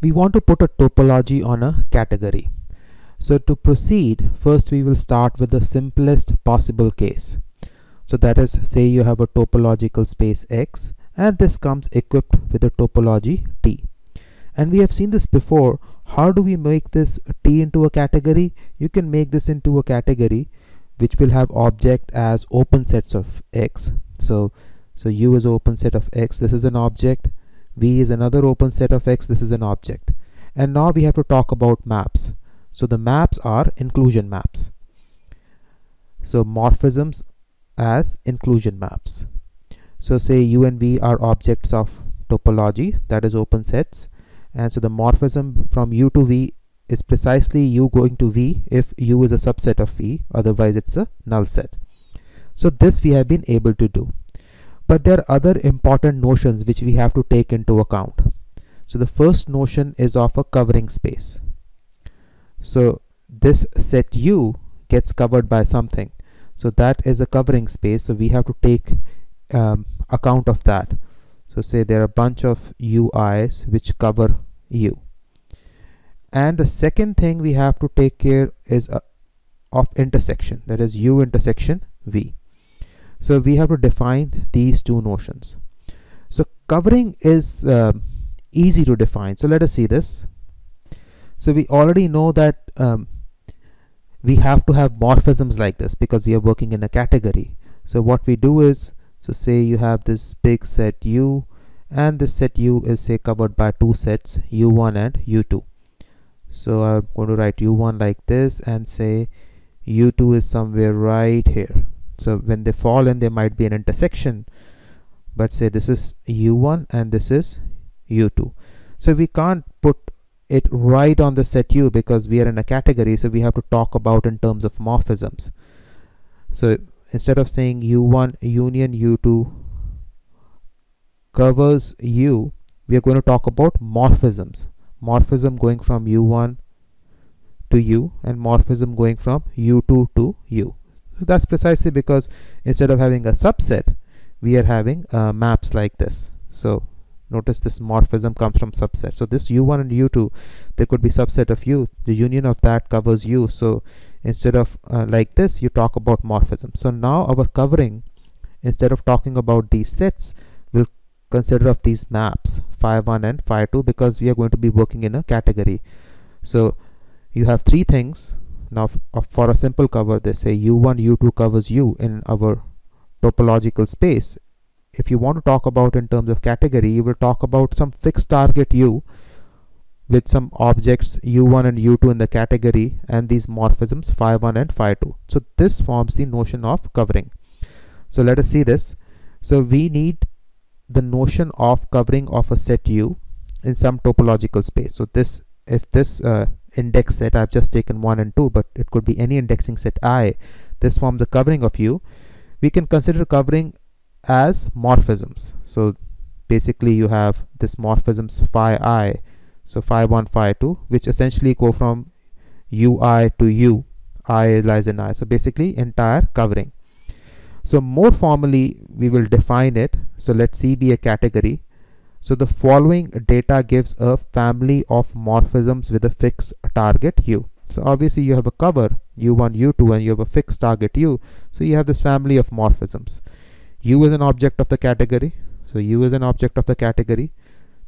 We want to put a topology on a category. So to proceed, first we will start with the simplest possible case. So that is, say you have a topological space X and this comes equipped with a topology T. And we have seen this before. How do we make this T into a category? You can make this into a category which will have object as open sets of X. So U is open set of X, this is an object. V is another open set of X, this is an object. And now we have to talk about maps. So the maps are inclusion maps. So morphisms as inclusion maps. So say U and V are objects of topology, that is open sets. And so the morphism from U to V is precisely U going to V if U is a subset of V, otherwise it's a null set. So this we have been able to do. But there are other important notions which we have to take into account. So the first notion is of a covering space. So this set U gets covered by something. So that is a covering space. So we have to take account of that. So say there are a bunch of UIs which cover U. And the second thing we have to take care is of intersection, that is U intersection V. So we have to define these two notions. So covering is easy to define. So let us see this. So we already know that we have to have morphisms like this because we are working in a category. So what we do is, so say you have this big set U, and this set U is say covered by two sets U1 and U2. So I'm going to write U1 like this and say U2 is somewhere right here. So when they fall in, there might be an intersection, but say this is U1 and this is U2. So we can't put it right on the set U because we are in a category, so we have to talk about in terms of morphisms. So instead of saying U1 union U2 covers U, we are going to talk about morphisms. Morphism going from U1 to U and morphism going from U2 to U. So that's precisely because instead of having a subset, we are having maps like this. So notice this morphism comes from subset. So this U1 and U2, there could be subset of U. The union of that covers U. So instead of like this, you talk about morphism. So now our covering, instead of talking about these sets, will consider of these maps phi1 and phi2 because we are going to be working in a category. So you have three things. Now for a simple cover, they say U1 U2 covers U in our topological space. If you want to talk about in terms of category, you will talk about some fixed target U with some objects U1 and U2 in the category and these morphisms phi1 and phi2. So this forms the notion of covering. So let us see this. So we need the notion of covering of a set U in some topological space. So this, if this index set, I've just taken 1 and 2, but it could be any indexing set I, this forms the covering of U. We can consider covering as morphisms. So basically you have this morphisms phi I, so phi1 phi2, which essentially go from UI to U, I lies in I. So basically entire covering. So more formally we will define it. So let C be a category. So the following data gives a family of morphisms with a fixed target U. So obviously you have a cover U1 U2 and you have a fixed target U. So you have this family of morphisms. U is an object of the category. So U is an object of the category.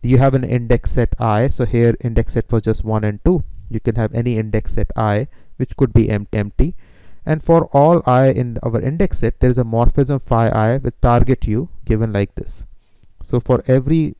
You have an index set I. So here index set was just 1 and 2. You can have any index set I which could be empty. And for all I in our index set, there is a morphism phi I with target U given like this. So for every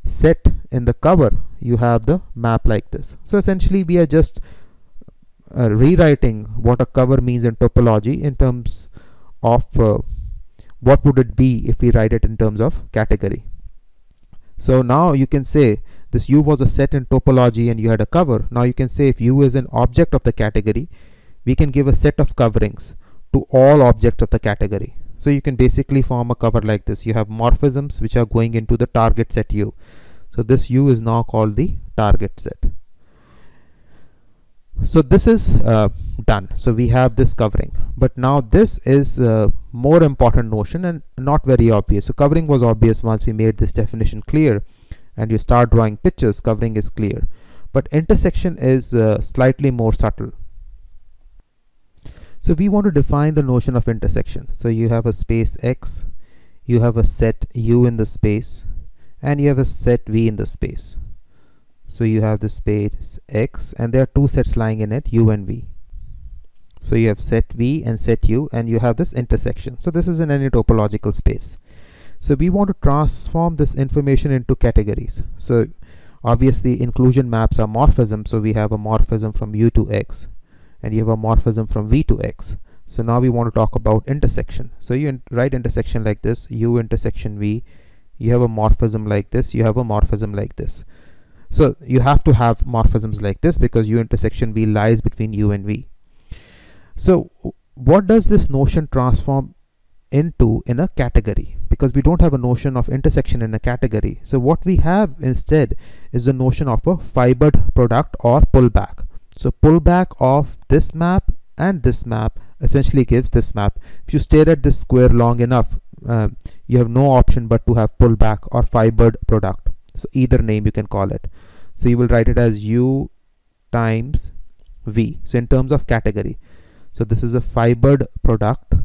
set in the cover, you have the map like this. So essentially we are just rewriting what a cover means in topology in terms of what would it be if we write it in terms of category. So now you can say this U was a set in topology and you had a cover. Now you can say if U is an object of the category, we can give a set of coverings to all objects of the category. So you can basically form a cover like this. You have morphisms which are going into the target set U. So this U is now called the target set. So this is done. So we have this covering, but now this is a more important notion and not very obvious. So covering was obvious once we made this definition clear. and you start drawing pictures, covering is clear. But intersection is slightly more subtle. So we want to define the notion of intersection. So you have a space X, you have a set U in the space, and you have a set V in the space. So you have the space X, and there are two sets lying in it, U and V. So you have set V and set U, and you have this intersection. So this is in any topological space. So we want to transform this information into categories. So obviously inclusion maps are morphisms. So we have a morphism from U to X, and you have a morphism from V to X. So now we want to talk about intersection. So you write intersection like this, U intersection V. You have a morphism like this, you have a morphism like this. So you have to have morphisms like this because U intersection V lies between U and V. So what does this notion transform into in a category? Because we don't have a notion of intersection in a category. So what we have instead is the notion of a fibered product or pullback. So pullback of this map and this map essentially gives this map. If you stare at this square long enough, you have no option but to have pullback or fibered product. So either name you can call it. So you will write it as U times V. So in terms of category. So this is a fibered product.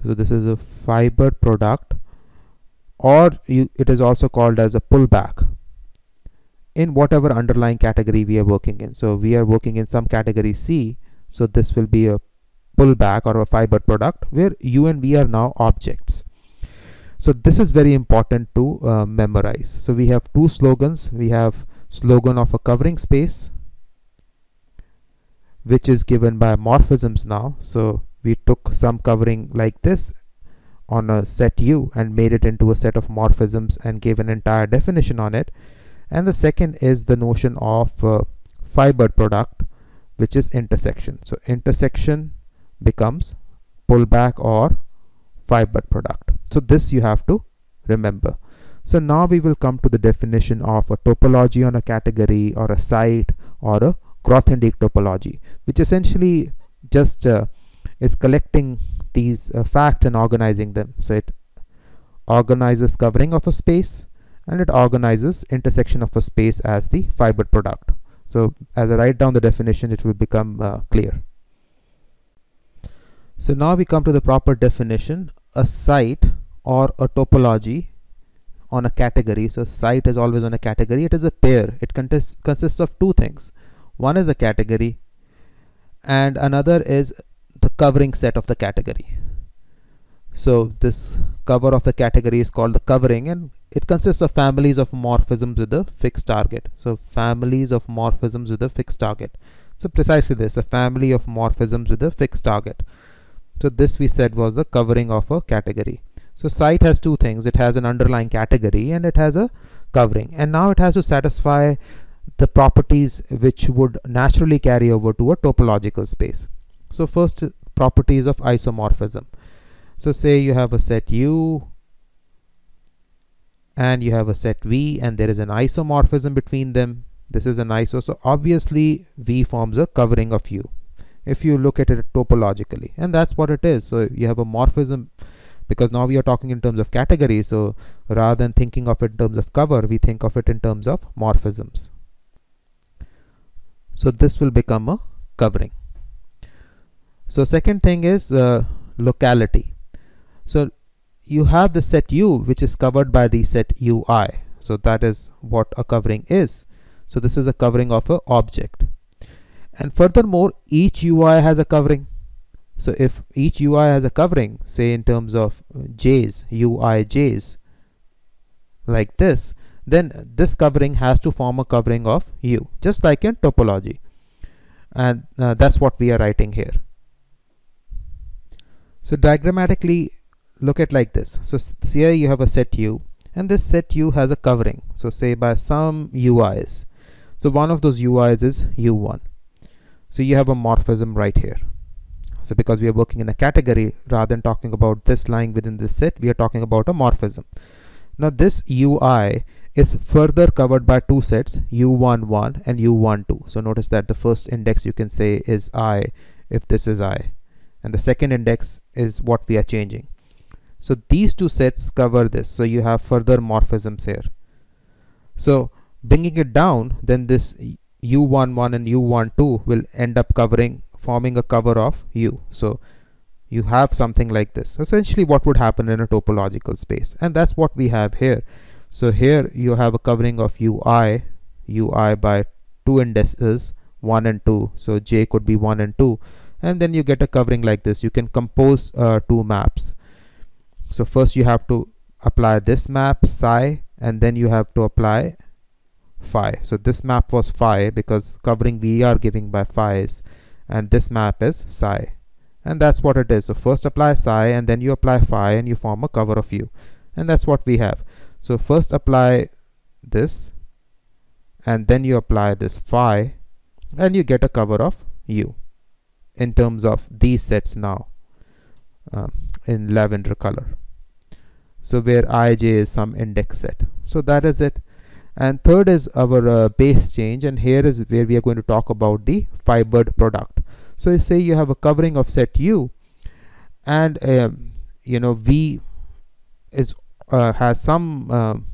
So this is a fibered product, or it is also called as a pullback in whatever underlying category we are working in. So we are working in some category C. So this will be a pullback or a fibered product where U and V are now objects. So this is very important to memorize. So we have two slogans. We have slogan of a covering space, which is given by morphisms now. So we took some covering like this on a set U and made it into a set of morphisms and gave an entire definition on it. And the second is the notion of fibered product, which is intersection. So intersection becomes pullback or fibered product. So this you have to remember. So now we will come to the definition of a topology on a category or a site or a Grothendieck topology, which essentially just is collecting these facts and organizing them. So it organizes covering of a space and it organizes intersection of a space as the fibered product. So as I write down the definition, it will become clear. So now we come to the proper definition. A site or a topology on a category. So site is always on a category. It is a pair. It consists of two things. One is the category and another is the covering set of the category. So this cover of the category is called the covering, and it consists of families of morphisms with a fixed target. So families of morphisms with a fixed target. So precisely this, a family of morphisms with a fixed target. So this we said was the covering of a category. So site has two things. It has an underlying category and it has a covering, and now it has to satisfy the properties which would naturally carry over to a topological space. So first, properties of isomorphism. So say you have a set U and you have a set V, and there is an isomorphism between them. This is an iso, so obviously V forms a covering of U if you look at it topologically, and that's what it is. So you have a morphism, because now we are talking in terms of categories. So rather than thinking of it in terms of cover, we think of it in terms of morphisms. So this will become a covering. So second thing is locality. So you have the set U which is covered by the set UI. So that is what a covering is. So this is a covering of an object. And furthermore, each UI has a covering. So if each UI has a covering, say in terms of J's, UI J's, like this, then this covering has to form a covering of U, just like in topology. And that's what we are writing here. So diagrammatically, look at like this. So here you have a set U, and this set U has a covering. So say by some UIs. So one of those UIs is U1. So you have a morphism right here. So because we are working in a category, rather than talking about this lying within this set, we are talking about a morphism. Now this UI is further covered by two sets, U11 and U12. So notice that the first index you can say is I if this is I, and the second index is what we are changing. So these two sets cover this. So you have further morphisms here. So bringing it down, then this u11 and u12 will end up forming a cover of u. So you have something like this, essentially what would happen in a topological space, and that's what we have here. So here you have a covering of ui by two indices 1 and 2, so j could be 1 and 2, and then you get a covering like this. You can compose two maps. So first you have to apply this map psi, and then you have to apply phi. So this map was phi because covering we are giving by phi's, and this map is psi, and that's what it is. So first apply psi and then you apply phi and you form a cover of u, and that's what we have. So first apply this and then you apply this phi and you get a cover of u in terms of these sets now in lavender color. So where ij is some index set. So that is it. And third is our base change, and here is where we are going to talk about the fibered product. So say you have a covering of set u, and you know v is has some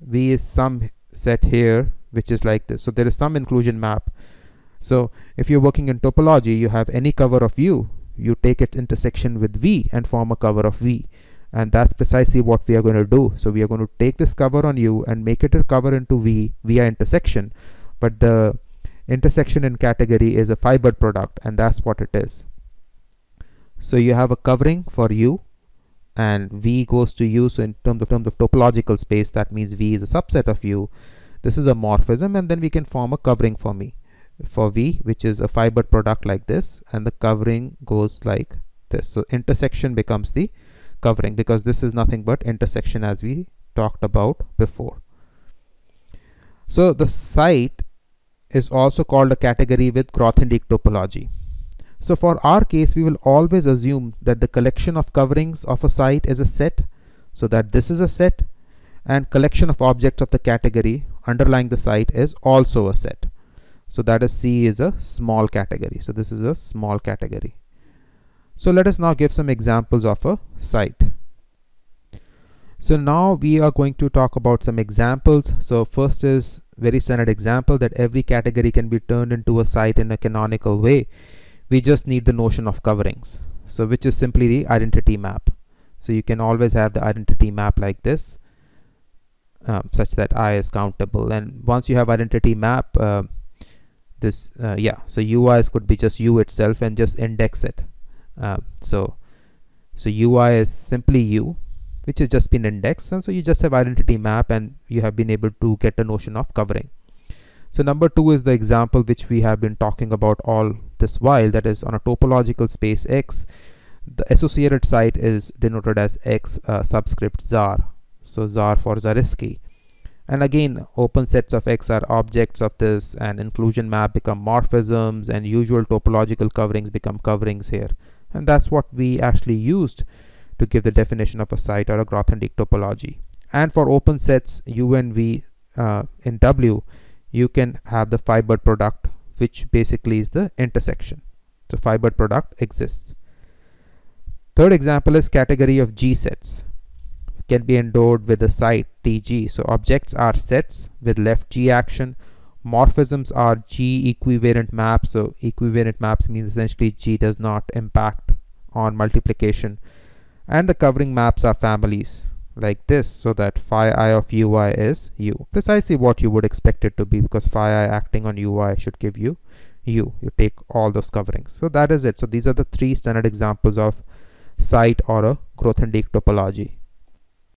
v is some set here which is like this. So there is some inclusion map. So if you're working in topology, you have any cover of u, you take its intersection with v and form a cover of v. And that's precisely what we are going to do. So we are going to take this cover on u and make it a cover into v via intersection, but the intersection in category is a fibered product, and that's what it is. So you have a covering for u and v goes to u. So in terms of topological space, that means v is a subset of u. This is a morphism, and then we can form a covering for v, which is a fibered product like this, and the covering goes like this. So intersection becomes the covering because this is nothing but intersection as we talked about before. So the site is also called a category with Grothendieck topology. So for our case, we will always assume that the collection of coverings of a site is a set, so that this is a set, and collection of objects of the category underlying the site is also a set. So that is C is a small category. So this is a small category. So let us now give some examples of a site. So now we are going to talk about some examples. So first is very standard example that every category can be turned into a site in a canonical way. We just need the notion of coverings, so which is simply the identity map. So you can always have the identity map like this, such that I is countable, and once you have identity map, so UIs could be just u itself and just index it. So UI is simply u, which has just been indexed, and so you just have identity map and you have been able to get a notion of covering. So number 2 is the example which we have been talking about all this while, that is on a topological space X, the associated site is denoted as X subscript zar, so zar for Zariski. And again, open sets of X are objects of this, and inclusion map become morphisms, and usual topological coverings become coverings here. And that's what we actually used to give the definition of a site or a Grothendieck topology. And for open sets u and v in W, you can have the fibered product, which basically is the intersection. So fibered product exists. Third example is category of G sets. Can be endowed with a site TG. So objects are sets with left G action. Morphisms are G equivariant maps. So equivariant maps means essentially G does not impact on multiplication. And the covering maps are families like this, so that phi I of ui is u, precisely what you would expect it to be, because phi I acting on ui should give you u. You take all those coverings. So that is it. So these are the 3 standard examples of site or a Grothendieck topology.